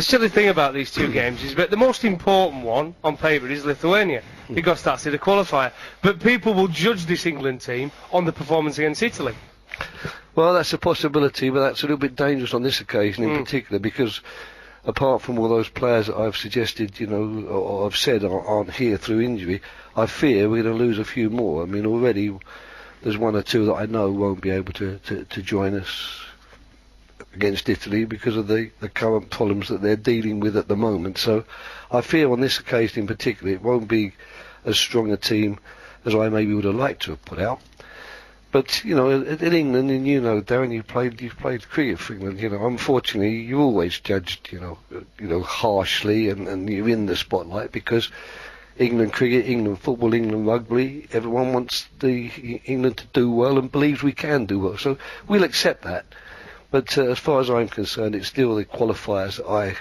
the silly thing about these two games is that the most important one on paper is Lithuania, because that's in a qualifier. But people will judge this England team on the performance against Italy. Well, that's a possibility, but that's a little bit dangerous on this occasion in particular, because apart from all those players that I've suggested, you know, or I've said aren't here through injury, I fear we're going to lose a few more. I mean, already there's one or two that I know won't be able to join us against Italy because of the current problems that they're dealing with at the moment. So I fear on this occasion in particular it won't be as strong a team as I maybe would have liked to have put out. But, you know, in England, and you know, Darren, you've played cricket for England, you know, unfortunately you're always judged, you know, harshly, and you're in the spotlight because England cricket, England football, England rugby, everyone wants England to do well and believes we can do well. So we'll accept that. But as far as I'm concerned, it's still the qualifiers that I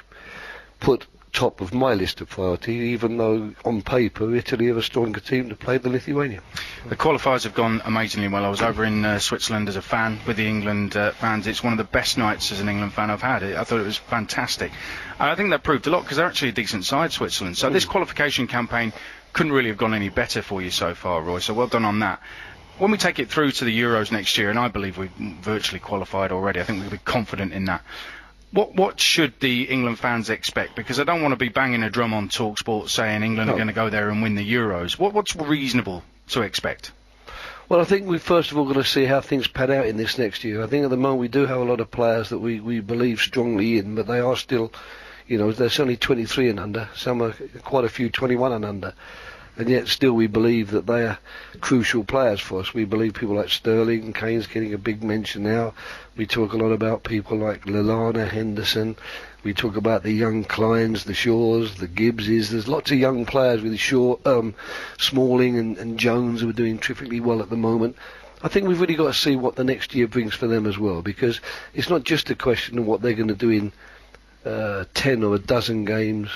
put top of my list of priority, even though on paper Italy are a stronger team to play than Lithuania. The qualifiers have gone amazingly well. I was over in Switzerland as a fan with the England fans. It's one of the best nights as an England fan I've had. I thought it was fantastic. And I think that proved a lot because they're actually a decent side, Switzerland. So this qualification campaign couldn't really have gone any better for you so far, Roy. So well done on that. When we take it through to the Euros next year, and I believe we've virtually qualified already, I think we'll be confident in that. What should the England fans expect? Because I don't want to be banging a drum on TalkSport saying England are going to go there and win the Euros. What's reasonable to expect? Well, I think we're first of all going to see how things pan out in this next year. I think at the moment we do have a lot of players that we believe strongly in, but they are still, you know, there's only 23 and under. Some are quite a few 21 and under. And yet still we believe that they are crucial players for us. We believe people like Sterling and Kane's getting a big mention now. We talk a lot about people like Lallana, Henderson. We talk about the young Kleins, the Shaws, the Gibbses. There's lots of young players with Smalling and Jones who are doing terrifically well at the moment. I think we've really got to see what the next year brings for them as well, because it's not just a question of what they're going to do in 10 or a dozen games.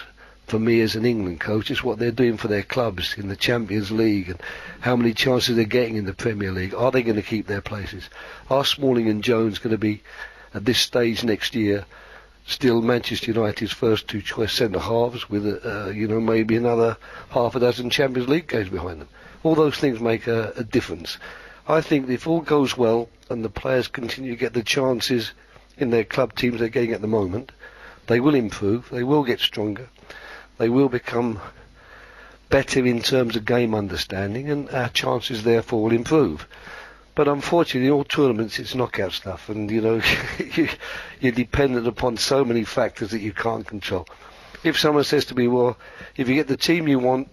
For me as an England coach, it's what they're doing for their clubs in the Champions League and how many chances they're getting in the Premier League. Are they going to keep their places? Are Smalling and Jones going to be, at this stage next year, still Manchester United's first two choice centre-halves with, maybe another half a dozen Champions League games behind them? All those things make a difference. I think if all goes well and the players continue to get the chances in their club teams they're getting at the moment, they will improve, they will get stronger. They will become better in terms of game understanding, and our chances therefore will improve. But unfortunately, in all tournaments, it's knockout stuff, and you know, you're dependent upon so many factors that you can't control. If someone says to me, well, if you get the team you want,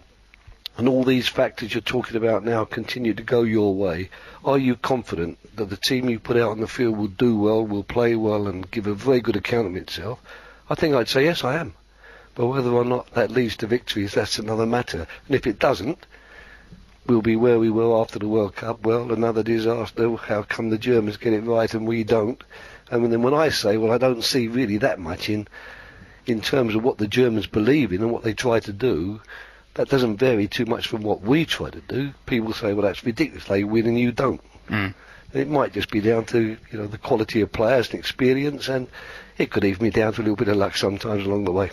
and all these factors you're talking about now continue to go your way, are you confident that the team you put out on the field will do well, will play well, and give a very good account of itself? I think I'd say yes, I am. But whether or not that leads to victories, that's another matter. And if it doesn't, we'll be where we were after the World Cup. Well, another disaster. How come the Germans get it right and we don't? And then when I say, well, I don't see really that much in terms of what the Germans believe in and what they try to do, that doesn't vary too much from what we try to do. People say, well, that's ridiculous. They win and you don't. It might just be down to, you know, the quality of players and experience, and it could even be down to a little bit of luck sometimes along the way.